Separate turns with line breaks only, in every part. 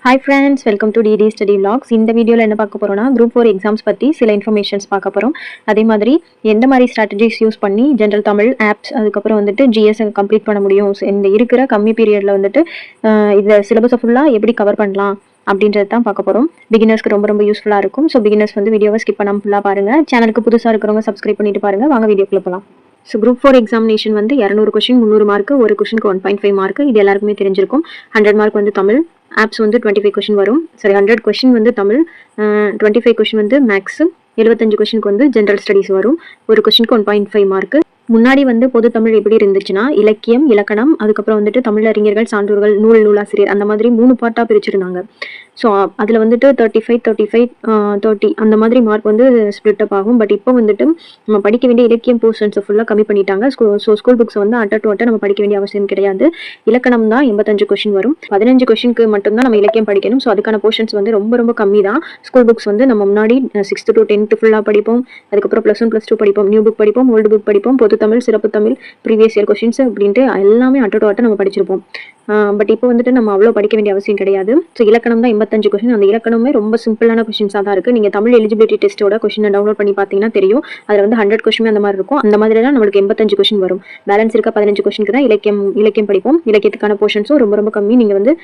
Hi friends, welcome to DD Study Vlogs. இந்த வீடியோவில் என்ன பார்க்க போகிறோம்னா குரூப் 4 எக்ஸாம்ஸ் பற்றி சில இன்ஃபர்மேஷன்ஸ் பார்க்க போகிறோம். அதே மாதிரி எந்த மாதிரி ஸ்ட்ராட்டஜிஸ் யூஸ் பண்ணி ஜென்ரல் தமிழ் ஆப்ஸ் அதுக்கப்புறம் வந்துட்டு ஜிஎஸ் கம்ப்ளீட் பண்ண முடியும், இந்த இருக்கிற கம்மி பீரியடில் வந்துட்டு இந்த சிலபஸை ஃபுல்லாக எப்படி கவர் பண்ணலாம் அப்படின்றது தான் பார்க்க போகிறோம். பிகினர்ஸ்க்கு ரொம்ப யூஸ்ஃபுல்லாக இருக்கும். ஸோ பிகினர்ஸ் வந்து வீடியோவை ஸ்கிப் பண்ணாமல் ஃபுல்லாக பாருங்கள். சேனலுக்கு புதுசாக இருக்கிறவங்க சப்ஸ்கிரைப் பண்ணிட்டு பாருங்கள். வாங்க வீடியோக்குள்ள போகலாம். ஸோ குரூப் 4 எக்ஸாமினேஷன் வந்து 200 கொஸ்டின் 300 மார்க், ஒரு கொஸ்டினுக்கு 1.5 மார்க். இது எல்லாருக்குமே தெரிஞ்சிருக்கும். 100 மார்க் வந்து தமிழ் ஆப்ஸ் வந்து 25 கொஸ்டின் வரும். சரி, 100 கொஸ்டின் வந்து தமிழ், 25 கொஸ்டின் வந்து மேக்ஸ், 75 கொஸ்டினுக்கு வந்து ஜென்ரல் ஸ்டடீஸ் வரும். ஒரு கொஸ்டினுக்கு 1.5 மார்க். முன்னாடி வந்து பொது தமிழ் எப்படி இருந்துச்சுன்னா இலக்கியம், இலக்கணம், அதுக்கப்புறம் வந்துட்டு தமிழறிஞர்கள், சான்றோர்கள், நூலாசிரியர், அந்த மாதிரி 3 பார்ட்டாக பிரிச்சிருந்தாங்க. ஸோ அதில் வந்துட்டு 35 30 அந்த மாதிரி மார்க் வந்து ஸ்ப்ளிட் அப் ஆகும். பட் இப்போ வந்துட்டு நம்ம படிக்க வேண்டிய இலக்கியம் போர்ஷன்ஸை ஃபுல்லாக கம்மி பண்ணிட்டாங்க. ஸோ ஸ்கூல் புக்ஸ் வந்து அட்ட நம்ம படிக்க வேண்டிய அவசியம் கிடையாது. இலக்கணம் தான் 85 கொஸ்டின் வரும். 15 கொஸ்டினுக்கு மட்டும்தான் நம்ம இலக்கியம் படிக்கணும். ஸோ அதுக்கான போர்ஷன்ஸ் வந்து ரொம்ப கம்மி தான். ஸ்கூல் புக்ஸ் வந்து நம்ம முன்னாடி 6th to 10th ஃபுல்லாக படிப்போம். அதுக்கப்புறம் +1 +2 படிப்போம், நியூ புக் படிப்போம், ஓல்டு புக் படிப்போம், பொது தமிழ், சிறப்பு தமிழ், ப்ரீவியஸ் இயர் கொஸ்டின்ஸ் அப்படின்ட்டு எல்லாமே அட்ட நம்ம படிச்சிருப்போம். பட் இப்போ வந்துட்டு நம்ம அவ்வளோ படிக்க வேண்டிய அவசியம் கிடையாது. ஸோ இலக்கணம் தான் 85 கொஸ்டின். அந்த இலக்கணமே ரொம்ப சிம்பிளான கொஸ்டின்ஸாக தான் இருக்குது. நீங்கள் தமிழ் எலிஜிபிலிட்டி டெஸ்ட்டோட கொஸ்டினை டவுன்லோட் பண்ணி பார்த்தீங்கன்னா தெரியும். அதில் வந்து 100 கொஸ்டின் அந்த மாதிரி இருக்கும். அந்த மாதிரி தான் நம்மளுக்கு 85 கொஸ்டின் வரும். பேலன்ஸ் இருக்க 15 கொஸ்டினுக்கு தான் இலக்கியம் படிப்போம். இலக்கியத்துக்கான போர்ஷன்ஸும் ரொம்ப கம்மி. நீங்கள் வந்து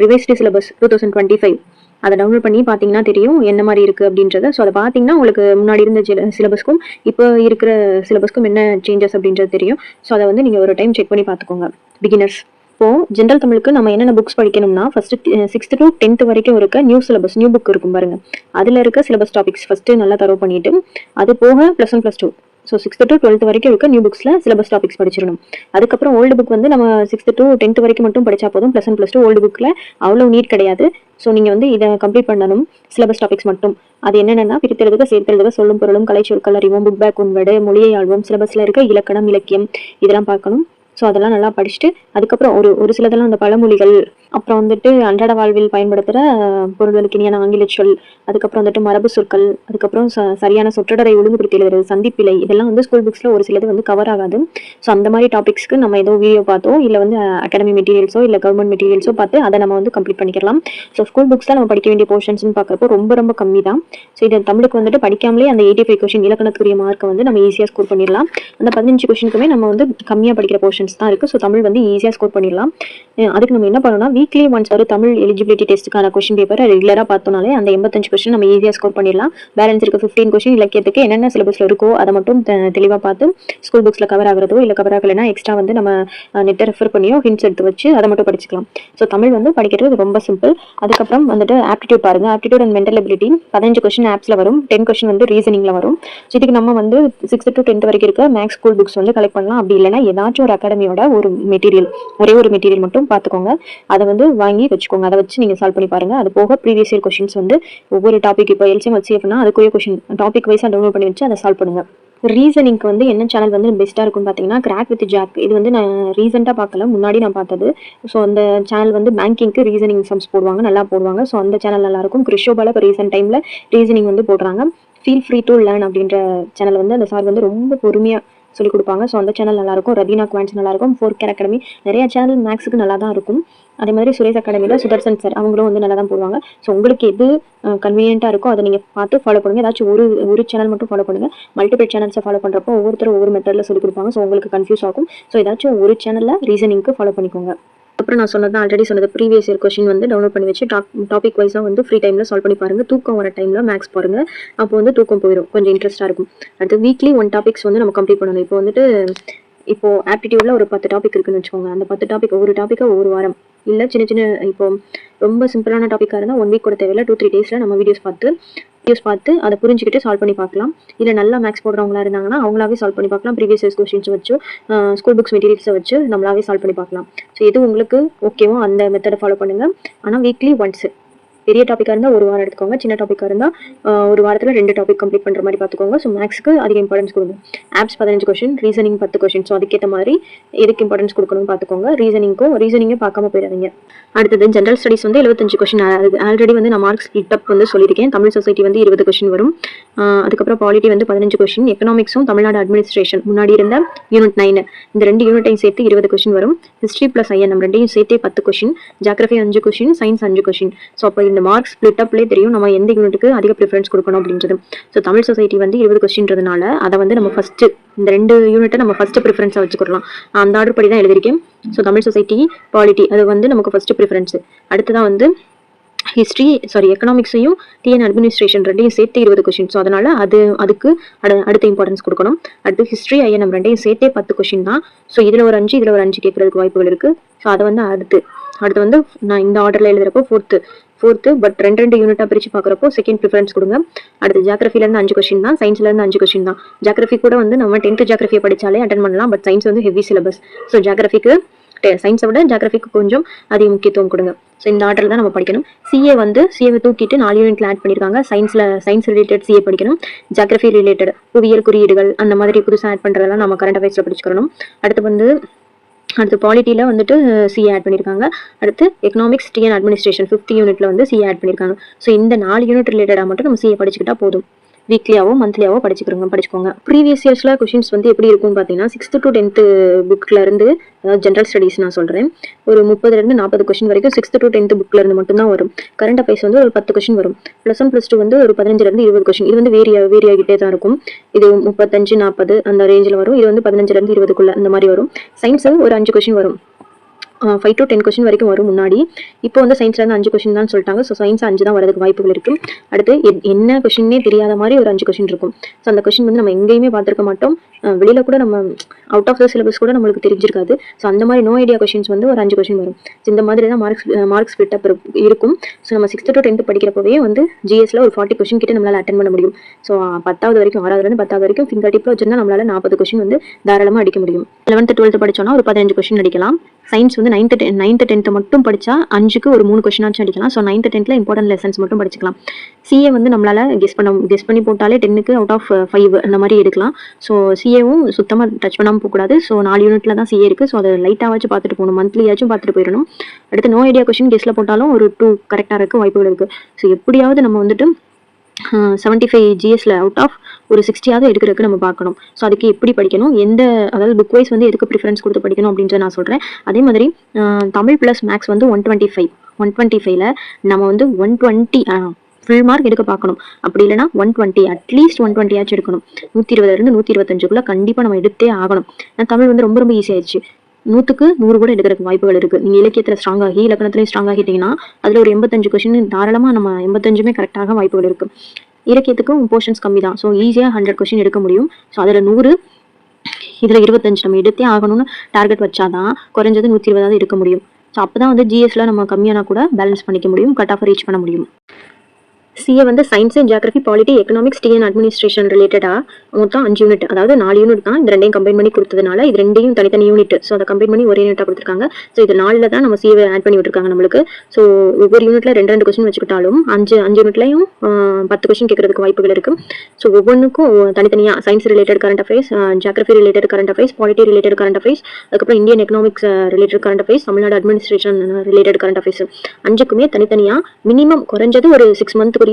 ரிவைஸ்டு சிலபஸ் 2025 அதை டவுன்லோட் பண்ணி பார்த்தீங்கன்னா தெரியும் என்ன மாதிரி இருக்குது அப்படின்றத. ஸோ அதை பார்த்தீங்கன்னா உங்களுக்கு முன்னாடி இருந்த சிலபஸ்க்கும் இப்போ இருக்கிற சிலபஸ்க்கும் என்ன சேஞ்சஸ் அப்படின்றது தெரியும். ஸோ அதை வந்து நீங்கள் ஒரு டைம் செக் பண்ணி பார்த்துக்கோங்க பிகினர்ஸ். இப்போ ஜென்ரல் தமிழுக்கு நம்ம என்னென்ன புக்ஸ் படிக்கணும்னா ஃபர்ஸ்ட் 6th to 10th வரைக்கும் இருக்க நியூ புக் இருக்கும் பாருங்க. அதில் இருக்க சிலபஸ் டாபிக்ஸ் ஃபர்ஸ்ட் நல்லா தரவு பண்ணிட்டு அது போக +1 +2 ஸோ 6th to 12th வரைக்கும் இருக்க நியூ புக்ஸில் சிலபஸ் டாபிக்ஸ் படிச்சிடணும். அதுக்கப்புறம் ஓல்டு புக் வந்து நம்ம 6th to 10th வரைக்கும் மட்டும் படித்தா போதும். +1 +2 ஓல்டு புக்கில் அவ்வளோ நீட் கிடையாது. ஸோ நீங்கள் வந்து இதை கம்ப்ளீட் பண்ணணும். சிலபஸ் டாபிக்ஸ் மட்டும் அது என்னென்னா பிரித்தெழுதுக, சேர்த்தெழுதுக, சொல்லும் பொருளும், கலை சொற்கள் அறிவோம், புக் பேக் உண்வடு, மொழியை ஆழ்வோம், சிலபஸில் இருக்க இலக்கணம், இலக்கியம் இதெல்லாம் பார்க்கணும். ஸோ அதெல்லாம் நல்லா படிச்சுட்டு அதுக்கப்புறம் ஒரு சிலதெல்லாம் அந்த பழமொழிகள், அப்புறம் வந்துட்டு அன்றாட வாழ்வில் பயன்படுத்துகிற பொருள்களுக்கு இனியான ஆங்கில சொல், அதுக்கப்புறம் வந்துட்டு மரபு சொற்கள், அதுக்கப்புறம் சரியான சொற்றொடரை ஒழுங்குபடுத்தி எழுதுறது, சந்திப்பிழை, இதெல்லாம் வந்து ஸ்கூல் புக்ஸில் ஒரு சிலது வந்து கவர் ஆகாது. ஸோ அந்த மாதிரி டாபிக்ஸ்க்கு நம்ம ஏதோ வீடியோ பார்த்தோ இல்லை வந்து அகாடமி மெட்டீரியல்ஸோ இல்லை கவர்மெண்ட் மெட்டீரியல்ஸோ பார்த்து அதை நம்ம வந்து கம்ப்ளீட் பண்ணிக்கலாம். ஸோ ஸ்கூல் புக்ஸில் நம்ம படிக்க வேண்டிய போர்ஷன்ஸ்னு பார்க்குறப்போ ரொம்ப கம்மி தான். ஸோ இது தமிழுக்கு வந்துட்டு படிக்காமலே அந்த 85 கொஸ்டின் இலக்கணத்துக்குரிய மார்க்கை வந்து நம்ம ஈஸியாக ஸ்கோர் பண்ணிடலாம். அந்த 15 கொஸ்டினுக்குமே நம்ம வந்து கம்மியாக படிக்கிற போர்ஷன்ஸ் தான் இருக்குது. ஸோ தமிழ் வந்து ஈஸியாக ஸ்கோர் பண்ணிடலாம். அதுக்கு நம்ம என்ன பண்ணணும்னா வீக்லி ஒன்ஸ் ஒரு தமிழ் எலிஜிபிலிட்டி டெஸ்ட்டுக்கான கொஸ்டின் பேப்பர் ரெகுலராக பார்த்தோம்னாலே அந்த 85 கொஸ்டின் நம்ம ஈஸியாக ஸ்கோர் பண்ணிடலாம். பேலன்ஸ் இருக்க 15 கொஸ்டின் இலக்கியத்துக்கு என்னென்ன சிலபஸில் இருக்கோ அதை மட்டும் தெளிவாக பார்த்து ஸ்கூல் புக்ஸில் கவர் ஆகிறதோ இல்லை கவர் ஆகலைன்னா எக்ஸ்ட்ரா வந்து நம்ம நெட்டை ரெஃபர் பண்ணியோ ஹிண்ட்ஸ் எடுத்து வச்சு அதை மட்டும் படிச்சுக்கலாம். ஸோ தமிழ் வந்து படிக்கிறது ரொம்ப சிம்பிள். அதுக்கப்புறம் வந்துட்டு ஆப்டிடியூட் பாருங்கள். Aptitude and mental ability 15 question ஆப்ஸில் வரும், 10 கொஸ்டின் வந்து ரீசனிங்கில் வரும். ஸோ இதுக்கு நம்ம வந்து 6th to 10th வரைக்கும் இருக்க மேக்ஸ் ஸ்கூல் புக்ஸ் வந்து கலெக்ட் பண்ணலாம். அப்படி இல்லைன்னா ஏதாச்சும் ஒரு அகாடமியோட ஒரு மெட்டீரியல், ஒரே ஒரு மெட்டீரியல் மட்டும் பார்த்துக்கோங்க. அதை வந்து வாங்கி வச்சுக்கோங்க. அதை வச்சு நீங்கள் சால்வ் பண்ணி பாருங்க. அது போக ப்ரீவியஸ் இயர் கொஸ்டின்ஸ் வந்து ஒவ்வொரு டாபிக், இப்போ எல்சிஎம் HCFனா அதுக்குரிய கொஸ்டின் டாபிக் வைஸாக டவுன்லோட் பண்ணி வச்சு அதை சால்வ் பண்ணுங்க. ரீசனிங்க்கு வந்து என்ன சேனல் வந்து பெஸ்ட்டாக இருக்கும்னு பார்த்தீங்கன்னா கிராக் வித் ஜாக். இது வந்து நான் ரீசெண்டாக பார்க்கல, முன்னாடி நான் பார்த்தது. ஸோ அந்த சேனல் வந்து பேங்கிங்க்கு ரீசனிங் சம்ஸ் போடுவாங்க, நல்லா போடுவாங்க. ஸோ அந்த சேனல் நல்லாயிருக்கும். கிறிஷோபால இப்போ ரீசெண்ட் டைமில் ரீசனிங் வந்து போடுறாங்க. ஃபீல் ஃப்ரீ டு லேர்ன் அப்படின்ற சேனல் வந்து அந்த சார் வந்து ரொம்ப பொறுமையாக சொல்லிக் கொடுப்பாங்க. ஸோ அந்த சேனல் நல்லாயிருக்கும். ரவீனா குவான்ஸ் நல்லாயிருக்கும். 4K அகாடமி நிறைய சேனல் மேக்ஸுக்கு நல்லா தான் இருக்கும். அதே மாதிரி சுரேஷ் அகாடமியில் சுதர்சன் சார் அவங்களும் வந்து நல்லா தான் போடுவாங்க. ஸோ உங்களுக்கு எது கன்வீனியண்ட்டாக இருக்கோ அதை நீங்கள் பார்த்து ஃபாலோ பண்ணுங்கள். ஏதாச்சும் ஒரு சேனல் மட்டும் ஃபாலோ பண்ணுங்கள். மல்டிபிள் சேனல்ஸை ஃபாலோ பண்ணுறப்போ ஒவ்வொருத்தரும் ஒவ்வொரு மெத்தடில் சொல்லிக் கொடுப்பாங்க. ஸோ உங்களுக்கு கன்ஃபியூஸ் ஆகும். ஸோ ஏதாச்சும் ஒரு சேனலில் ரீசனிங்க்கு ஃபாலோ பண்ணிக்கோங்க. அப்புறம் நான் சொன்னது ஆல்ரெடி சொன்னது ப்ரீவியஸ் இயர் கொஸ்டின் வந்து டவுன்லோட் பண்ணி வச்சு டாபிக் வைஸாக வந்து ஃப்ரீ டைமில் சால்வ் பண்ணி பாருங்கள். தூக்கம் வர டைமில் மேக்ஸ் பாருங்கள். அப்போ வந்து தூக்கம் போயிடும், கொஞ்சம் இன்ட்ரெஸ்ட்டாக இருக்கும். அடுத்து வீக்லி 1 டாபிக்ஸ் வந்து நம்ம கம்ப்ளீட் பண்ணணும். இப்போ வந்துட்டு ஆப்டிடியூடில் ஒரு 10 டாபிக் இருக்குன்னு வச்சுக்கோங்க. அந்த 10 டாபிக் ஒவ்வொரு வாரம் இல்லை சின்ன இப்போ ரொம்ப சிம்பிளான டாப்பிக்காக இருந்தால் 1 வீக் கூட தேவையில்லை, 2-3 டேஸில் நம்ம வீடியோஸ் பார்த்து அதை புரிஞ்சுக்கிட்டு சால்வ் பண்ணி பார்க்கலாம். இல்லை நல்லா மேக்ஸ் போடுறவங்களா இருந்தாங்கன்னா அவங்களாவே சால்வ் பண்ணி பார்க்கலாம். ப்ரீவியஸ் இயர்ஸ் கொஸ்டின்ஸ் வச்சு ஸ்கூல் புக்ஸ் மெட்டீரியல்ஸை வச்சு நம்மளாவே சால்வ் பண்ணி பார்க்கலாம். ஸோ எது உங்களுக்கு ஓகேவோ அந்த மெத்தடை ஃபாலோ பண்ணுங்கள். ஆனால் வீக்லி ஒன்ஸ் பெரிய டாப்பிக்காக இருந்தால் ஒரு வாரம் எடுத்துக்கோங்க, சின்ன டாப்பிக்காக இருந்தால் ஒரு வாரத்தில் 2 டாபிக் கம்ப்ளீட் பண்ணுற மாதிரி பார்த்துக்கோங்க. ஸோ மேக்ஸ்க்கு அதிக இம்பார்ட்டன்ஸ் கொடுங்க. Apps 15 question, reasoning 10 question. So அதுக்கேற்ற மாதிரி எதுக்கு இம்பார்ட்டன்ஸ் கொடுக்கணும்னு பார்த்துக்கோங்க. ரீசனிங்கே பார்க்காம போயிடாதீங்க. அடுத்தது ஜென்ரல் ஸ்டடிஸ் வந்து 75 கொஷின். ஆல்ரெடி வந்து நான் மார்க்ஸ் ஸ்பிளிட் அப் வந்து சொல்லியிருக்கேன். தமிழ் சொசைட்டி வந்து 20 கொஷின் வரும். அதுக்கப்புறம் பாலிட்டி வந்து 15 கொஷின். எக்கனாமிக்ஸும் தமிழ்நாடு அட்மினிஸ்ட்ரேஷன் முன்னாடி இருந்த யூனிட் 9 இந்த 2 யூனிட்டையும் சேர்த்து 20 கொஷின் வரும். ஹிஸ்ட்ரி ப்ளஸ் ஐஎன்எம் ரெண்டையும் சேர்த்தே 10 question. Geography 5 question, science 5 question. So அப்போ இந்த மார்க்ஸ் ஸ்பிளிட் அப்லேயே தெரியும் நம்ம எந்த யூனிட்டுக்கு அதிக ப்ரிஃபரன்ஸ் கொடுக்கணும் அப்படின்றது. ஸோ தமிழ் சொசைட்டி வந்து 20 கொஸ்டின்றதுனால அதை வந்து நம்ம ஃபர்ஸ்ட் இந்த 2 யூனிட்டை நம்ம ஃபர்ஸ்ட் ப்ரிஃபரன்ஸாக வச்சுக்கலாம். அந்த ஆர்டர் படி தான் எழுதியிருக்கேன். ஸோ தமிழ் சொசைட்டி, பாலிட்டி அது வந்து நமக்கு ஃபர்ஸ்ட் ப்ரிஃபரன்ஸ். அடுத்ததான் வந்து எக்கனாமிக்ஸையும் டிஎன் அட்மினிஸ்ட்ரேஷன் ரெண்டையும் சேர்த்து 20 கொஸ்டின். ஸோ அதனால அதுக்கு அடுத்த இம்பார்ட்டன்ஸ் கொடுக்கணும். அடுத்து ஹிஸ்ட்ரி ஐஎன்எம் ரெண்டையும் சேர்த்தே 10 கொஸ்டின் தான். ஸோ இதில் ஒரு 5 இதில் ஒரு 5 கேட்கறதுக்கு வாய்ப்புகள் இருக்குது. ஸோ அதை வந்து அடுத்து வந்து நான் இந்த ஆர்டரில் எழுதுறப்போ ஃபோர்த்து பட் 2 யூனிட்டாக பிரித்து பார்க்குறப்போ செகண்ட் ப்ரிஃபரன்ஸ் கொடுங்க. அடுத்து ஜியாகிரஃபிலேருந்து 5 கொஸ்டின் தான், சயின்ஸ்லேருந்து 5 கொஸ்டின் தான். ஜியாகிரஃபி கூட வந்து நம்ம 10th ஜியாகிரஃபியை படித்தாலே அட்டன் பண்ணலாம். பட் சயின்ஸ் வந்து ஹெவி சிலபஸ். ஸோ ஜியாகிரஃபிக்கு சயின்ஸை விட ஜியாகிரஃபிக்கு கொஞ்சம் அதிக முக்கியத்துவம் கொடுங்க. ஸோ இந்த ஆர்டரில் தான் நம்ம படிக்கணும். சிஏவை தூக்கிட்டு 4 யூனிட்ல ஆட் பண்ணியிருக்காங்க. சயின்ஸ் ரிலேட்டட் சிஏ படிக்கணும். ஜியாகிரஃபி ரிலேட்டட் புவியியல் குறியீடுகள் அந்த மாதிரி புதுசாக ஆட் பண்ணுறதெல்லாம் நம்ம கரண்ட் அஃபேர்ஸில் படிச்சுக்கணும். அடுத்து பாலிட்டியில் வந்துட்டு சிஏ ஆட் பண்ணியிருக்காங்க. அடுத்து எக்கனாமிக்ஸ் டிஎன் அட்மினிஸ்ட்ரேஷன் 5th யூனிட்ல வந்து சிஏ ஆட் பண்ணியிருக்காங்க. ஸோ இந்த 4 யூனிட் ரிலேட்டடாக மட்டும் நம்ம சிஏ படிச்சுக்கிட்டா போதும். வீக்லியாவோ மந்த்லியாவோ படிச்சுக்கோங்க. ப்ரீவியஸ் இயர்ஸில் கொஷின்ஸ் வந்து எப்படி இருக்கும்னு பார்த்தீங்கன்னா 6th to 10th புக்கில் இருந்து, அதாவது ஜென்ரல் ஸ்டடீஸ் நான் சொல்கிறேன், ஒரு 30 to 40 கொஷின் வரைக்கும் 6th to 10th புக்கில் இருந்து மட்டும்தான் வரும். கரண்ட் அஃபேர்ஸ் வந்து ஒரு 10 கொஷின் வரும். +1 +2 வந்து ஒரு 15 to 20 கொஷின். இது வந்து வேரி ஆகிட்டே தான் இருக்கும். இது 35-40 அந்த ரேஞ்சில் வரும். இது வந்து 15 to 20 அந்த மாதிரி வரும். சயின்ஸ் ஒரு 5 கொஷின் வரும். 5 to 10 கொஷின் வரைக்கும் வரும் முன்னாடி. இப்போ வந்து சயின்ஸ்லேருந்து 5 கொஷின் தான் சொல்லிட்டாங்க. ஸோ சயின்ஸ் 5 தான் வரதுக்கு வாய்ப்புகள் இருக்குது. அடுத்து என்ன கொஷின்னே தெரியாத மாதிரி ஒரு 5 கொஷின் இருக்கும். ஸோ அந்த கொஷின் வந்து நம்ம எங்கேயுமே பார்த்துருக்க மாட்டோம். வெளியில் கூட நம்ம அவுட் ஆஃப் த சிலபஸ் கூட நம்மளுக்கு தெரிஞ்சிருக்காது. ஸோ அந்த மாதிரி நோ ஐடியா கொஷின்ஸ் வந்து ஒரு 5 கொஷின் வரும். இந்த மாதிரி தான் மார்க்ஸ் ஸ்பிளிட் அப் இருக்கும். ஸோ நம்ம 6th to 10th படிக்கிறப்பவே வந்து ஜிஎஸ்ல ஒரு 40 கொஷின் கிட்ட நம்மளால் அட்டன் பண்ண முடியும். ஸோ 10th வரைக்கும் 6th-லேருந்து 10th வரைக்கும் ஃபிங்கர் டிப்பில் வச்சிருந்தா நம்மளால 40 கொஷின் வந்து தாராளமாக அடிக்க முடியும். 11th 12th படிச்சோன்னா ஒரு 15 கொஷின் அடிக்கலாம். சயின்ஸ் வந்து 9th 10th மட்டும் படித்தா 5க்கு ஒரு 3 கொஷினாச்சும் அடிக்கலாம். So 9th 10th important lessons மட்டும் படிச்சுக்கலாம். சிஏ வந்து நம்மளால கெஸ் பண்ணி போட்டாலே 10க்கு அவுட் ஆஃப் 5 அந்த மாதிரி எடுக்கலாம். ஸோ சிஏவும் சுத்தமாக டச் பண்ணாமல் போகக்கூடாது. ஸோ 4 யூனிட்ல தான் சிஏ இருக்குது. ஸோ அதை லைட்டாவாச்சும் பார்த்துட்டு போகணும். மந்த்லியாச்சும் பார்த்துட்டு போயிடணும். அடுத்து நோ ஐடியா கொஷின் கெஸ்ல போட்டாலும் ஒரு 2 கரெக்டாக இருக்க வாய்ப்புகள் இருக்குது. ஸோ எப்படியாவது நம்ம வந்துட்டு 75 ஜிஎஸ்ல அவுட் ஆஃப் ஒரு 60ஆவது எடுக்கிறதுக்கு நம்ம பார்க்கணும். ஸோ அதுக்கு எப்படி படிக்கணும், அதாவது புக் வைஸ் வந்து எதுக்கு ப்ரிஃபரன்ஸ் கொடுத்து படிக்கணும் அப்படின்றத நான் சொல்கிறேன். அதே மாதிரி தமிழ் ப்ளஸ் மேக்ஸ் வந்து 125ல நம்ம வந்து 120 ஃபுல் மார்க் எடுக்க பார்க்கணும். அப்படி இல்லைனா 120 அட்லீஸ்ட் 120 ஆச்சும் எடுக்கணும். 120 125 கண்டிப்பாக நம்ம எடுத்தே ஆகணும். தமிழ் வந்து ரொம்ப ஈஸி ஆயிடுச்சு. 100க்கு 100 கூட எடுக்கிறதுக்கு வாய்ப்புகள் இருக்குது. நீங்கள் இலக்கியத்தில் ஸ்ட்ராங் ஆகி இலக்கணத்துலேயும் ஸ்ட்ராங் ஆகிட்டீங்கன்னா அதில் ஒரு 85 கொஷின் தாராளமாக நம்ம 85மே கரெக்டாக வாய்ப்புகள் இருக்குது. இலக்கியத்துக்கும் போர்ஷன்ஸ் கம்மி தான். ஸோ ஈஸியாக 100 கொஷின் எடுக்க முடியும். ஸோ அதில் 100 இதில் 25 நம்ம எடுத்தே ஆகணும்னு டார்கெட் வச்சாதான் குறைஞ்சது 120 எடுக்க முடியும். ஸோ அப்போ தான் வந்து ஜிஎஸ்ல நம்ம கம்மியான கூட பேலன்ஸ் பண்ணிக்க முடியும், கட் ஆஃப் ரீச் பண்ண முடியும். சிஏ வந்து science, geography, polity, economics, TN administration ரிலேட்டடாக மொத்தம் 5 யூனிட், அதாவது 4 யூனிட் தான். இந்த 2ஐயும் கம்பைன் பண்ணி கொடுத்ததுனால இது 2ஐயும் தனித்தனி யூனிட். ஸோ அதை கம்பைன் பண்ணி ஒரே யூனிட்டாக கொடுத்துருக்காங்க. ஸோ இது 4ல் தான் நம்ம சிஏவை ஆட் பண்ணி விட்டுருக்காங்க நம்மளுக்கு. ஸோ ஒவ்வொரு யூனிட்ல 2 கொஸ்டின் வச்சுக்கிட்டாலும் 5 யூனிட்லையும் 10 கொஸ்டின் கேட்கறதுக்கு வாய்ப்புகள் இருக்குது. ஸோ ஒவ்வொன்றுக்கும் தனித்தனியாக science related current affairs, geography related current affairs, polity related current affairs, அதுக்கப்புறம் Indian economics related current affairs, Tamil Nadu administration related current affairs 5க்குமே தனித்தனியாக மினிமம் குறைஞ்சது ஒரு 6 மந்த்துக்குரிய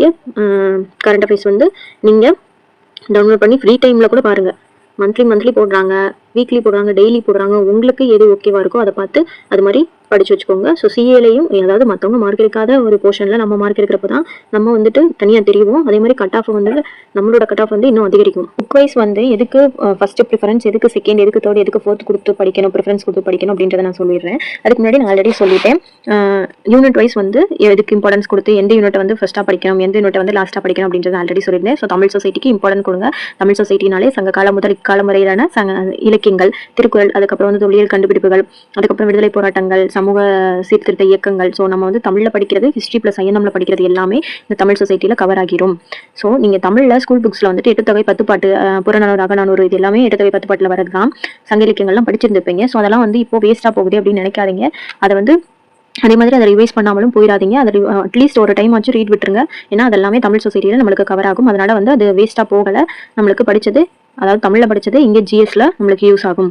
கரண்ட் அஃபேர்ஸ் வந்து நீங்கள் டவுன்லோட் பண்ணி ஃப்ரீ டைமில் கூட பாருங்கள். மந்த்லி போடுறாங்க, வீக்லி போடுறாங்க, டெய்லி போடுறாங்க. உங்களுக்கு எது ஓகேவா இருக்கோ அதை பார்த்து அது மாதிரி படிச்சு வச்சுக்கோங்க. ஸோ சிஏலையும் அதாவது மற்றவங்க மார்க் எடுக்காத ஒரு போர்ஷனில் நம்ம மார்க் எடுக்கிறப்ப தான் நம்ம வந்துட்டு தனியாக தெரியும். அதே மாதிரி கட் ஆஃப் வந்து நம்மளோட கட் ஆஃப் வந்து இன்னும் அதிகரிக்கும். புக் வைஸ் வந்து எதுக்கு ஃபர்ஸ்ட் ப்ரிஃபரன்ஸ், எதுக்கு செகண்ட், எதுக்கு தேர்ட், எதுக்கு ஃபோர்த் கொடுத்து படிக்கணும், ப்ரிஃபரன்ஸ் கொடுத்து படிக்கணும் அப்படின்றத நான் சொல்லிடுறேன். அதுக்கு முன்னாடி நான் ஆல்ரெடி சொல்லிட்டேன். யூனிட் வைஸ் வந்து எதுக்கு இம்பார்ட்டன்ஸ் கொடுத்து எந்த யூனிட்டை வந்து ஃபர்ஸ்ட்டாக படிக்கணும், எந்த யூனிட்டை வந்து லாஸ்ட்டாக படிக்கணும் அப்படின்றத ஆல்ரெடி சொல்லியிருந்தேன். ஸோ தமிழ் சொசைட்டிக்கு இம்பார்ட்டன்ட் கொடுங்க. தமிழ் சொசைட்டினாலே சங்க காலம் முதல் இக்காலம் வரையிலான இலக்கியங்கள், திருக்குறள், அதுக்கப்புறம் வந்து தொல்லியல் கண்டுபிடிப்புகள், அதுக்கப்புறம் விடுதலை போராட்டங்கள், சமூக சீர்திருத்த இயக்கங்கள். ஸோ நம்ம வந்து தமிழில் படிக்கிறது, ஹிஸ்ட்ரி ப்ளஸ் ஐஎன்எம்ல படிக்கிறது எல்லாமே இந்த தமிழ் சொசைட்டியில் கவர் ஆகிரும். ஸோ நீங்கள் தமிழில் ஸ்கூல் புக்ஸில் வந்துட்டு 8 தொகை 10 பாட்டு, புறநானூறு, அகநானூறு இது எல்லாமே 8 தொகை 10 பாட்டில் வரது தான். சங்க இலக்கியங்கள்லாம் படிச்சிருந்துப்பீங்க. ஸோ அதெல்லாம் வந்து இப்போ வேஸ்ட்டாக போகுது அப்படின்னு நினைக்காதீங்க. அதை வந்து அதே மாதிரி அதை ரிவைஸ் பண்ணாமலும் போயிடாதீங்க. அதை அட்லீஸ்ட் ஒரு டைம் ஆச்சு ரீட் விட்டுருங்க. ஏன்னா அது எல்லாமே தமிழ் சொசைட்டியில் நம்மளுக்கு கவர் ஆகும். அதனால வந்து அது வேஸ்ட்டாக போகலை. நம்மளுக்கு படித்தது, அதாவது தமிழில் படித்தது இங்கே ஜிஎஸ்ல நம்மளுக்கு யூஸ் ஆகும்.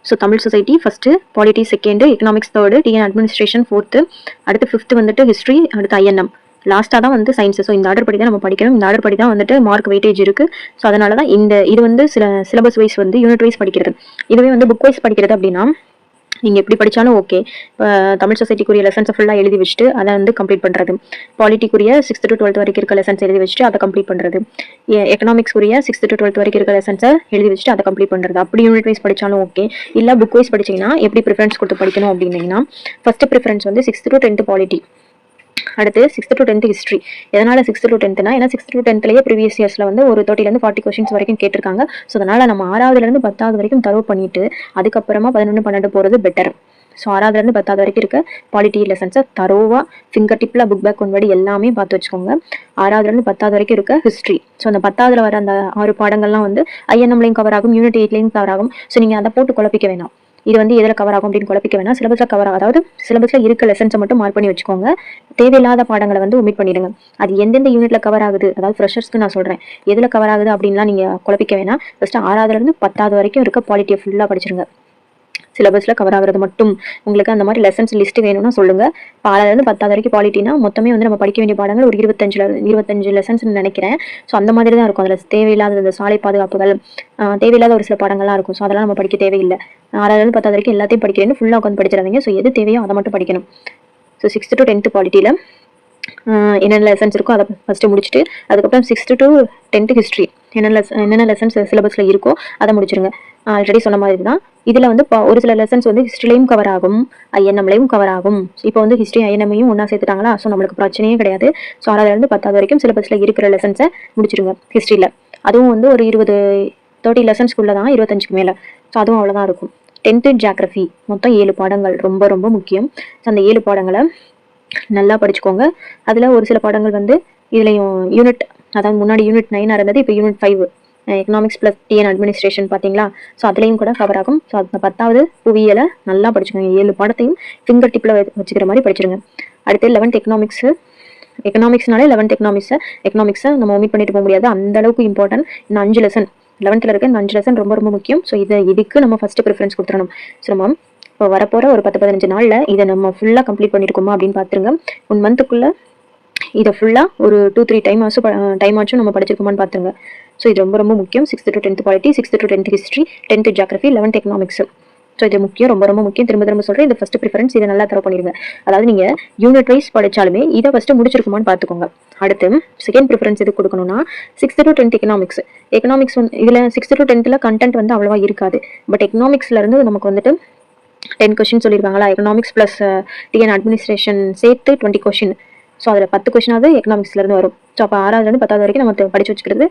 So Tamil society first, polity second, economics third, TN administration fourth, அடுத்து ஃபிஃப்த்து வந்துட்டு ஹிஸ்ட்ரி, அடுத்து ஐஎன்எம், லாஸ்ட்டாக தான் வந்து சயின்ஸ். ஸோ இந்த ஆர்டர் படி தான் நம்ம படிக்கணும். இந்த ஆர்டர் படி தான் வந்துட்டு மார்க் வெயிட்டேஜ் இருக்குது. ஸோ அதனால தான் இது வந்து சிலபஸ் வைஸ் வந்து யூனிட் வைஸ் படிக்கிறது. இதுவே வந்து புக் வைஸ் படிக்கிறது அப்படின்னா நீங்கள் எப்படி படித்தாலும் ஓகே. தமிழ் சொசைட்டிக்குரிய லெசன்ஸை ஃபுல்லாக எழுதி வச்சுட்டு அதை வந்து கம்ப்ளீட் பண்ணுறது, பாலிட்டிக்குரிய 6th to 12th வரைக்கும் இருக்க லெசன்ஸ் எழுதி வச்சுட்டு அதை கம்ப்ளீட் பண்ணுறது, எக்கனாமிக்ஸ்க்குரிய 6th to 12th வரைக்கும் இருக்க லெசன்ஸை எழுதி வச்சுட்டு அதை கம்ப்ளீட் பண்ணுறது. அப்படி யூனிட் வைஸ் படித்தாலும் ஓகே. இல்லை புக் வைஸ் படிச்சிங்கன்னா எப்படி ப்ரிஃபரன்ஸ் கொடுத்து படிக்கணும் அப்படின்னீங்கன்னா, ஃபஸ்ட்டு ப்ரிஃபரன்ஸ் வந்து 6th to 10th பாலிட்டி, அடுத்து 6th to 10th ஹிஸ்ட்ரி. எதனால் 6th to 10th ஏன்னா 6th to 10thலேயே ப்ரீவியஸ் இயர்ஸில் வந்து ஒரு 30 to 40 கொஸ்டின்ஸ் வரைக்கும் கேட்டிருக்காங்க. ஸோ அதனால் நம்ம 6வதுலேருந்து 10வது வரைக்கும் தரவு பண்ணிவிட்டு அதுக்கப்புறமா 11, 12 போகிறது பெட்டர். ஸோ 6வதுலேருந்து 10வது வரைக்கும் இருக்க பாலிட்டி லெசன்ஸை தரோவாக ஃபிங்கர் டிப்பில் புக் பேக் ஒன் வேர்டு எல்லாமே பார்த்து வச்சுக்கோங்க. 6வதுலேருந்து 10வது வரைக்கும் இருக்க ஹிஸ்ட்ரி. ஸோ அந்த 10வதுல வர அந்த 6 பாடங்கள்லாம் வந்து ஐஎன்எம்லையும் கவர் ஆகும், யூனிட் 8லையும் கவர் ஆகும். ஸோ நீங்கள் அதை போட்டு குழப்பிக்க வேணாம். இது வந்து எதில் கவர் ஆகும் அப்படின்னு குழப்பிக்க வேணாம். சிலபஸில் கவர் ஆகும். அதாவது சிலபஸில் இருக்க லெசன்ஸை மட்டும் மார்க் பண்ணி வச்சுக்கோங்க. தேவையில்லாத பாடங்களை வந்து ஒமிட் பண்ணிடுங்க. அது எந்தெந்த யூனிட்ல கவர் ஆகுது, அதாவது ஃப்ரெஷர்ஸ்க்கு நான் சொல்கிறேன், எதில் கவர் ஆகுது அப்படின்லாம் நீங்கள் குழப்பிக்க வேணாம். ஃபஸ்ட்டு 6வதுலேருந்து 10வது வரைக்கும் இருக்க பாலிட்டியை ஃபுல்லாக படிச்சிருங்க. சிலபஸில் கவர் ஆகிறது மட்டும். உங்களுக்கு அந்த மாதிரி லெசன்ஸ் லிஸ்ட் வேணும்னா சொல்லுங்கள். 6வதுலேருந்து 10வது வரைக்கும் பாலிட்டினா மொத்தமே வந்து நம்ம படிக்க வேண்டிய பாடங்கள் ஒரு 25 லெசன்ஸ்னு நினைக்கிறேன். ஸோ அந்த மாதிரி தான் இருக்கும். அதில் தேவையில்லாத இந்த சாலை பாதுகாப்புகள், தேவையில்லாத ஒரு சில பாடங்கள்லாம் இருக்கும். ஸோ அதெல்லாம் நம்ம படிக்க தேவையில்லை. 6வதுலேருந்து 10வது வரைக்கும் எல்லாத்தையும் படிக்கிறேன்னு ஃபுல்லாக உட்காந்து படிச்சிடாதீங்க. ஸோ எது தேவையோ அதை மட்டும் படிக்கணும். ஸோ 6th to 10th பாலிட்டியில் என்னென்ன லெசன்ஸ் இருக்கோ அதை ஃபஸ்ட்டு முடிச்சுட்டு அதுக்கப்புறம் 6th to 10th ஹிஸ்ட்ரி என்னென்ன லெசன்ஸ் சிலபஸில் இருக்கோ அதை முடிச்சிருங்க. ஆல்ரெடி சொன்ன மாதிரி தான் இதில் வந்து ஒரு சில லெசன்ஸ் வந்து ஹிஸ்ட்ரிலையும் கவர் ஆகும், ஐஎன்எம்லையும் கவர் ஆகும். இப்போ வந்து ஹிஸ்ட்ரி ஐஎன்எம்மையும் ஒன்றா சேர்த்துட்டாங்களா, ஸோ நம்மளுக்கு பிரச்சனையே கிடையாது. ஸோ 6வதுலேருந்து 10வது வரைக்கும் சிலபஸில் இருக்கிற லெசன்ஸை முடிச்சிருங்க ஹிஸ்ட்ரியில். அதுவும் வந்து ஒரு 30 லெசன்ஸ்க்குள்ளே தான், 25க்கு மேலே. ஸோ அதுவும் அவ்வளோதான் இருக்கும். 10th ஜியாகிரஃபி மொத்தம் 7 பாடங்கள் ரொம்ப ரொம்ப முக்கியம். ஸோ அந்த 7 பாடங்களை நல்லா படிச்சுக்கோங்க. அதில் ஒரு சில பாடங்கள் வந்து இதுலையும் யூனிட், அதாவது முன்னாடி யூனிட் 9 இருந்தது, இப்போ unit 5 economics plus TN administration பார்த்தீங்களா. ஸோ அதுலேயும் கூட கவர் ஆகும். ஸோ அந்த 10வது புவியியலை நல்லா படிச்சுக்கோங்க. 7 பாடத்தையும் ஃபிங்கர் டிப்பில் வச்சுக்கிற மாதிரி படிச்சிருங்க. அடுத்து 11th எக்கனாமிக்ஸ்னாலே 11th எக்கனாமிக்ஸை நம்ம ஒமிட் பண்ணிட்டு போக முடியாது. அந்த அளவுக்கு இம்பார்ட்டன்ட். இந்த 5 லெசன் 11th இருக்க இந்த 5 லெசன் ரொம்ப ரொம்ப முக்கியம். ஸோ இதுக்கு நம்ம ஃபஸ்ட்டு ப்ரிஃபரன்ஸ் கொடுத்துடணும். ஸோ நம்ம இப்போ வரப்போகிற ஒரு 10-15 நாளில் இதை நம்ம ஃபுல்லாக கம்ப்ளீட் பண்ணியிருக்கோமா அப்படின்னு பார்த்துருங்க. 1 மந்த்துக்குள்ளே இதை ஃபுல்லாக ஒரு 2-3 டைம் ஆச்சும் நம்ம படிச்சிருக்கோமான்னு பார்த்துருங்க. ஸோ இது ரொம்ப ரொம்ப முக்கியம். 6th to 10th polity, 6th to 10th history, 10th geography, 11th economics. So இது முக்கியம், ரொம்ப ரொம்ப முக்கியம். திரும்ப சொல்கிறேன், இது ஃபஸ்ட்டு ப்ரிஃபரன்ஸ். இதை நல்லா தர பண்ணிடுங்க. அதாவது நீங்கள் யூனிட் வைஸ் படித்தாலுமே இதை ஃபஸ்ட்டு முடிச்சிருக்குமான்னு பார்த்துக்கோங்க. அடுத்து செகண்ட் ப்ரிஃபரன்ஸ் எது கொடுக்கணும்னா 6th to 10th எக்கனாமிக்ஸ் வந்து இதில் 6th to 10th கண்டென்ட் வந்து அவ்வளோவா இருக்காது. பட் எக்கனாமிக்ஸ்லேருந்து நமக்கு வந்துட்டு 10 கொஸ்டின் சொல்லியிருக்காங்களா, எக்கனாமிக்ஸ் ப்ளஸ் டிஎன் அட்மினிஸ்ட்ரேஷன் சேர்த்து 20 கொஸ்டின். ஸோ அதில் 10 கொஸ்டினாவது எக்கனாமிக்ஸ்லேருந்து வரும். ஸோ அப்போ 6வதுலேருந்து 10வது வரைக்கும் நம்ம படித்து வச்சுக்கிறது.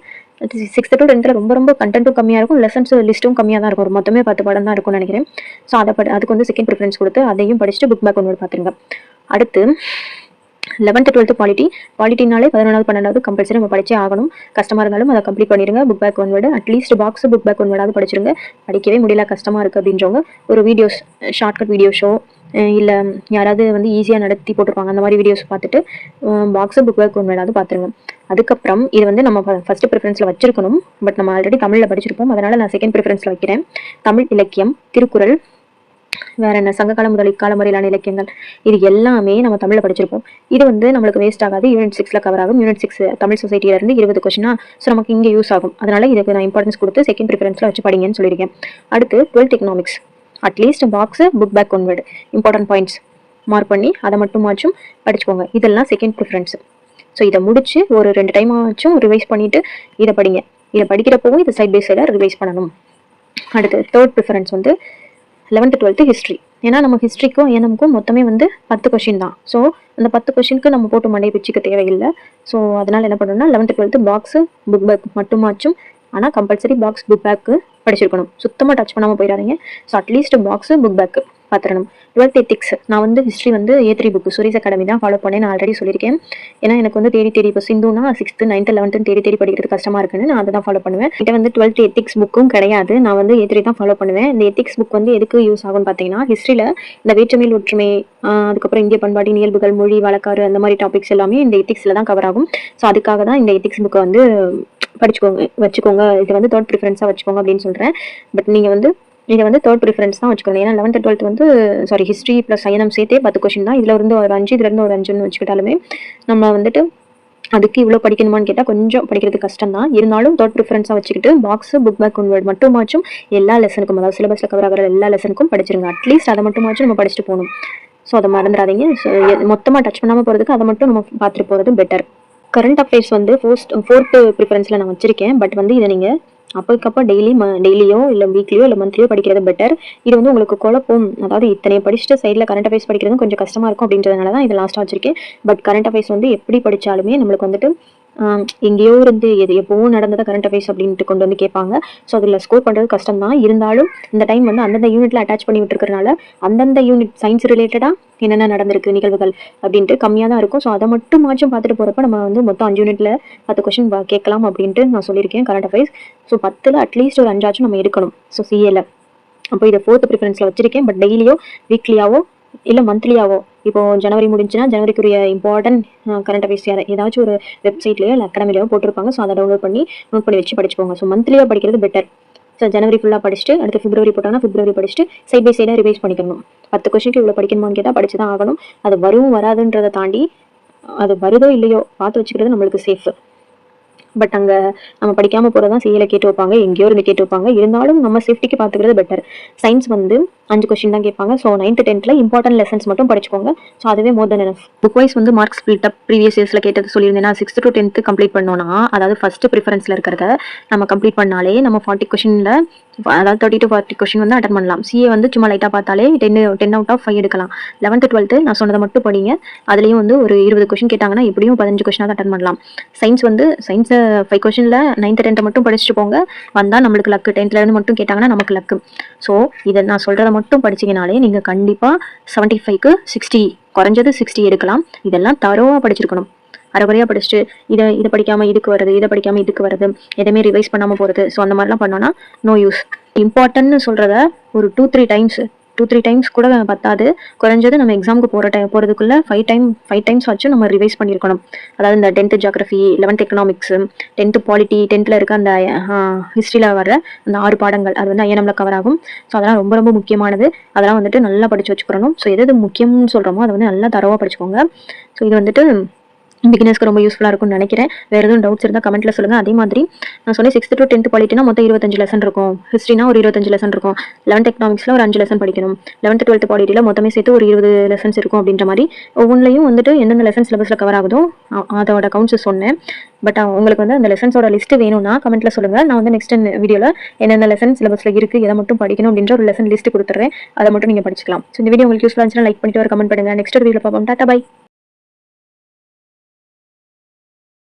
6th to 10th ரொம்ப ரொம்ப கண்டென்ட்டும் கம்மியாக இருக்கும், லெசன்ஸ் லிஸ்ட்டும் கம்மியாக தான் இருக்கும். மொத்தமே 10 பாடம் தான் இருக்கும்னு நினைக்கிறேன். ஸோ அதுக்கு வந்து செகண்ட் ப்ரிஃபரன்ஸ் கொடுத்து அதையும் படிச்சுட்டு புக் பேக் ஒன்று பார்த்துருங்க. அடுத்து 11th 12th பாலிட்டினாலே 11வது 12வது கம்பல்சரி நம்ம படிச்சே ஆகணும். கஷ்டமாக இருந்தாலும் அதை கம்ப்ளீட் பண்ணிடுங்க. Book back one word at least book back one வேர்டாவது படிச்சிருங்க. படிக்கவே முடியல, கஷ்டமாக இருக்குது அப்படின்றவங்க ஒரு வீடியோஸ், ஷார்ட்கட் வீடியோ ஷோ, இல்லை யாராவது வந்து ஈஸியாக நடத்தி போட்டிருப்பாங்க, அந்த மாதிரி வீடியோஸ் பார்த்துட்டு புக் பேக் ஒன் வேர்டாவது பார்த்துருங்க. அதுக்கப்புறம் இது வந்து நம்ம ஃபஸ்ட்டு ப்ரிஃபரன்ஸில் வச்சிருக்கணும். பட் நம்ம ஆல்ரெடி தமிழில் படிச்சிருப்போம், அதனால் நான் செகண்ட் ப்ரிஃபரன்ஸில் வைக்கிறேன். தமிழ் இலக்கியம், திருக்குறள், வேற என்ன சங்ககால முதல் இக்காலம் வரையிலான இலக்கியங்கள், இது எல்லாமே நம்ம தமிழில் படிச்சிருப்போம். இது வந்து நம்மளுக்கு வேஸ்ட் ஆகாது. யூனிட் 6ல் கவர் ஆகும். யூனிட் 6 தமிழ் சொசைட்டியிலேருந்து 20 கொஸ்டினா. ஸோ நமக்கு இங்கே யூஸ் ஆகும். அதனால இதுக்கு நான் இம்பார்ட்டன்ஸ் கொடுத்து செகண்ட் ப்ரிஃபரன்ஸில் வச்சு படிங்கன்னு சொல்லியிருக்கேன். அடுத்து 12th economics, at least book back one word important points mark பண்ணி அதை மட்டுமாச்சும் படிச்சுக்கோங்க. இதெல்லாம் செகண்ட் ப்ரிஃபரன்ஸ். ஸோ இதை முடிச்சு ஒரு 2 டைம் ஆச்சும் ரிவைஸ் பண்ணிட்டு இதை படிங்க. இதை படிக்கிறப்பவும் இதை சைட் பை சைடாக ரிவைஸ் பண்ணணும். அடுத்து தேர்ட் ப்ரிஃபரன்ஸ் வந்து 11th 12th ஹிஸ்ட்ரி. ஏன்னா நம்ம ஹிஸ்ட்ரிக்கும் எனக்கும் மொத்தமே வந்து 10 கொஸ்டின் தான். ஸோ அந்த 10 கொஸ்டினுக்கு நம்ம போட்டு மண்டை பிச்சுக்க தேவையில்லை. ஸோ அதனால் என்ன பண்ணணும்னா 11th 12th box book back மட்டுமாச்சும், ஆனால் கம்பல்சரி புக் பேக்கு படிச்சிருக்கணும். சுத்தமாக டச் பண்ணாமல் போயிடாதீங்க. ஸோ அட்லீஸ்ட் புக் பேக்கு பார்த்துடணும். 12th எத்திக்ஸ் நான் வந்து ஹிஸ்ட்ரி வந்து A3 புக் சூரிஸ் அகாடமி தான் ஃபாலோ பண்ணேன். நான் ஆல்ரெடி சொல்லியிருக்கேன். ஏன்னா எனக்கு வந்து தேடி தேடி இப்போ சிந்துனா 6th 9th 11th தேடி தேடி படிக்கிறது கஷ்டமா இருக்குன்னு நான் அதை தான் ஃபாலோ பண்ணுவேன். கிட்ட வந்து 12th எத்திக்ஸ் புக்கும் கிடையாது. நான் வந்து A3 தான் ஃபாலோ பண்ணுவேன். இந்த எத்திக்ஸ் புக் வந்து எதுக்கு யூஸ் ஆகும்னு பார்த்தீங்கன்னா, ஹிஸ்ட்ரியில் இந்த வேற்றுமையில் ஒற்றுமை, அதுக்கப்புறம் இந்திய பண்பாட்டின் இயல்புகள், மொழி, வழக்காறு அந்த மாதிரி டாபிக்ஸ் எல்லாமே இந்த எத்திக்ஸில் தான் கவர் ஆகும். ஸோ அதுக்காக தான் இந்த எத்திக்ஸ் புக்கை வந்து வச்சுக்கோங்க. இது வந்து தேர்ட் ப்ரிஃபரன்ஸாக வச்சுக்கோங்க அப்படின்னு சொல்கிறேன். பட் நீங்கள் வந்து இதை வந்து தேர்ட் ப்ரிஃபரன்ஸ் தான் வச்சுக்கணும். ஏன்னா 11th 12th வந்து ஹிஸ்ட்ரி ப்ளஸ் INM சேர்த்தே 10 கொஸ்டின் தான். இதில் இருந்து ஒரு 5, இதுலேருந்து ஒரு 5ன்னு வச்சுக்கிட்டாலுமே நம்ம வந்துட்டு அதுக்கு இவ்வளோ படிக்கணுமான்னு கேட்டால் கொஞ்சம் படிக்கிறது கஷ்டம் தான். இருந்தாலும் தேர்ட் ப்ரிஃபரன்ஸாக வச்சுக்கிட்டு புக் பேக் ஒன்வேர்ட் மட்டுமாச்சும் எல்லா லெசனுக்கும், அதாவது சிலபஸில் கவர் ஆகிற எல்லா லெசனுக்கும் படிச்சிருங்க. அட்லீஸ்ட் அதை மட்டுமாச்சும் நம்ம படிச்சுட்டு போகணும். ஸோ அதை மறந்துடாதீங்க. ஸோ மொத்தமாக டச் பண்ணாமல் போகிறதுக்கு அதை மட்டும் நம்ம பார்த்துட்டு போகிறது பெட்டர். கரண்ட் அஃபேர்ஸ் வந்து ஃபோர்த் ப்ரிஃபரன்ஸில் நான் வச்சிருக்கேன். பட் வந்து இதை நீங்கள் அப்போக்கப்போ டெய்லியோ இல்லை வீக்லியோ இல்லை மந்த்லியோ படிக்கிறது பெட்டர். இது வந்து உங்களுக்கு குழப்பம், அதாவது இத்தனை படிச்சுட்டு சைடில் கரண்ட் அஃபேர்ஸ் படிக்கிறது கொஞ்சம் கஷ்டமாக இருக்கும் அப்படின்றதுனால தான் இது லாஸ்ட்டாக வச்சிருக்கேன். பட் கரண்ட் அஃபேர்ஸ் வந்து எப்படி படித்தாலுமே நம்மளுக்கு வந்துட்டு எங்கேயோ இருந்து எப்போவும் நடந்ததா கரண்ட் அஃபேர்ஸ் அப்படின்ட்டு கொண்டு வந்து கேட்பாங்க. ஸோ அதில் ஸ்கோர் பண்ணுறது கஷ்டம் தான். இருந்தாலும் இந்த டைம் வந்து அந்தந்த யூனிட்டில் அட்டாச் பண்ணி விட்டுருக்கறனால அந்தந்த யூனிட் சயின்ஸ் ரிலேட்டடாக என்னென்ன நடந்திருக்கு நிகழ்வுகள் அப்படின்ட்டு கம்மியாக தான் இருக்கும். ஸோ அதை மட்டுமாச்சும் பார்த்துட்டு போகிறப்ப நம்ம வந்து மொத்தம் 5 யூனிட்டில் 10 கொஸ்டின் கேட்கலாம் அப்படின்ட்டு நான் சொல்லியிருக்கேன் கரண்ட் அஃபேர்ஸ். ஸோ 10ல் அட்லீஸ்ட் ஒரு 5 நம்ம எடுக்கணும். ஸோ CAல அப்போ இதை ஃபோர்த் ப்ரிஃபரன்ஸில் வச்சிருக்கேன். பட் டெய்லியோ வீக்லியாவோ இல்லை மந்த்லியாவோ, இப்போ ஜனவரி முடிஞ்சுன்னா ஜனவரிக்குரிய இம்பார்ட்டன்ட் கரண்ட் அஃபேர்ஸ் ஏதாச்சும் ஒரு வெப்சைட்லையோ இல்லை அகாடமிலையோ போட்டிருப்பாங்க. ஸோ அதை டவுன்லோட் பண்ணி நோட் பண்ணி வச்சு படிச்சுக்கோங்க. ஸோ மந்த்லியாக படிக்கிறது பெட்டர். ஸோ ஜனவரி ஃபுல்லாக படிச்சுட்டு அடுத்து பிப்ரவரி போட்டாங்கன்னா பிப்ரவரி படிச்சுட்டு சைட் பை சைடாக ரிவைஸ் பண்ணிக்கணும். 10 கொஸ்டினுக்கு இவ்வளோ படிக்கணுமான்னு கேட்டால் படிச்சு தான் ஆகணும். அது வராதுன்றதை தாண்டி அது வருதோ இல்லையோ பார்த்து வச்சுக்கிறது நம்மளுக்கு சேஃப். பட் அங்கே நம்ம படிக்காமல் போகிறதான் CAல கேட்டு வைப்பாங்க, எங்கேயோ இருந்து கேட்டு வைப்பாங்க. இருந்தாலும் நம்ம சேஃப்டிக்கு பார்த்துக்கிறது பெட்டர். சயின்ஸ் வந்து 5 கொஸ்டின் தான் கேட்பாங்க. So 9th 10th important lessons மட்டும் படிச்சுக்கோங்க. ஸோ அதுவே மோர் தென் எனஃப். புக் வைஸ் வந்து மார்க்ஸ் ஸ்பிளிட் அப் ப்ரீவியஸ் இயர்ஸில் கேட்டது சொல்லியிருந்தேன்னா 6th to 10th கம்ப்ளீட் பண்ணோன்னா, அதாவது ஃபர்ஸ்ட் ப்ரிஃபரன்ஸில் இருக்கிறத நம்ம கம்ப்ளீட் பண்ணாலே நம்ம 40 கொஸ்டினில், அதாவது 30 to 40 கொஸ்டின் வந்து அட்டன் பண்ணலாம். CA வந்து சும்மா லைட்டாக பார்த்தாலே 10 out of 5 எடுக்கலாம். 11th 12th நான் சொன்னதை மட்டும் படிங்க. அதுலேயும் வந்து ஒரு 20 கொஸ்டின் கேட்டாங்கன்னா எப்படியும் 15 கொஸ்டினாக அட்டன் பண்ணலாம். சயின்ஸை 5 கொஸ்டினில் 9th 10th மட்டும் படிச்சுட்டு போங்க. வந்தால் நம்மளுக்கு லக்கு. 10th மட்டும் கேட்டாங்கன்னா நமக்கு லக்கு. ஸோ இதை நான் சொல்கிறத மட்டும் படிச்சிங்கனாலே நீங்கள் கண்டிப்பாக 75க்கு 60, குறைஞ்சது 60 எடுக்கலாம். இதெல்லாம் தரோவாக படிச்சிருக்கணும். அரைக்குறையாக படிச்சுட்டு இதை படிக்காமல் இதுக்கு வருது, இதை படிக்காமல் இதுக்கு வருது, எதுவுமே ரிவைஸ் பண்ணாமல் போகிறது. ஸோ அந்த மாதிரிலாம் பண்ணோன்னா நோ யூஸ். இம்பார்ட்டன்ட்னு சொல்கிறத ஒரு 2-3 டைம்ஸ் கூட பத்தாது. குறைஞ்சது நம்ம எக்ஸாமுக்கு போகிறதுக்குள்ளே 5 டைம்ஸ் வச்சு நம்ம ரிவைஸ் பண்ணியிருக்கணும். அதாவது இந்த 10th geography, 11th economics, 10th polity, 10th இருக்க அந்த ஹிஸ்ட்ரியில் வர அந்த 6 பாடங்கள் அது வந்து INMல கவர் ஆகும். ஸோ அதெல்லாம் ரொம்ப ரொம்ப முக்கியமானது. அதெல்லாம் வந்துட்டு நல்லா படித்து வச்சுக்கிறணும். ஸோ எது முக்கியம்னு சொல்கிறோமோ அதை வந்து நல்லா தரவாக படிச்சுக்கோங்க. ஸோ இது வந்துட்டு பிகினர்ஸ்க்கு ரொம்ப யூஸ்ஃபுல்லாக இருக்கும்னு நினைக்கிறேன். வேறு எதுவும் டவுட்ஸ் இருந்தால் கமெண்ட்டில் சொல்லுங்கள். அதே மாதிரி நான் சொன்னேன் 6th to 10th பாலிட்டினா மொத்தம் 25 லெசன் இருக்கும். ஹிஸ்ட்ரினா ஒரு 25 லெசன் இருக்கும். 11th எக்கனாமிக்ஸில் ஒரு 5 லெசன் படிக்கணும். 11th 12th பாலிட்டியில் மொத்தமே சேர்த்து ஒரு 20 லெசன்ஸ் இருக்கும். அப்படின்ற மாதிரி ஒவ்வொன்றையும் வந்துட்டு எந்தெந்த லெசன் சிலபஸில் கவர் ஆகுதோ அதோட கவுண்ட்ஸ் சொன்னேன். பட் உங்களுக்கு வந்து அந்த லெசன்ஸோட லிஸ்ட்டு வேணும்னா கமெண்ட்டில் சொல்லுங்கள். நான் வந்து நெக்ஸ்ட் வீடியோவில் என்னென்ன லெசன் சிலபஸில் இருக்குது, எதை மட்டும் படிக்கணும் அப்படின்ற ஒரு லெசன் லிஸ்ட்டு கொடுத்துட்றேன். அதை மட்டும் நீங்கள் படிச்சுக்கலாம். ஸோ இந்த வீடியோ உங்களுக்கு யூஸ்ஃபுல்லாக இருந்துச்சுன்னா லைக் பண்ணிட்டு ஒரு கமெண்ட் பண்ணுங்கள். நெக்ஸ்ட் வீடியோவில் பார்ப்போம். Tata bye.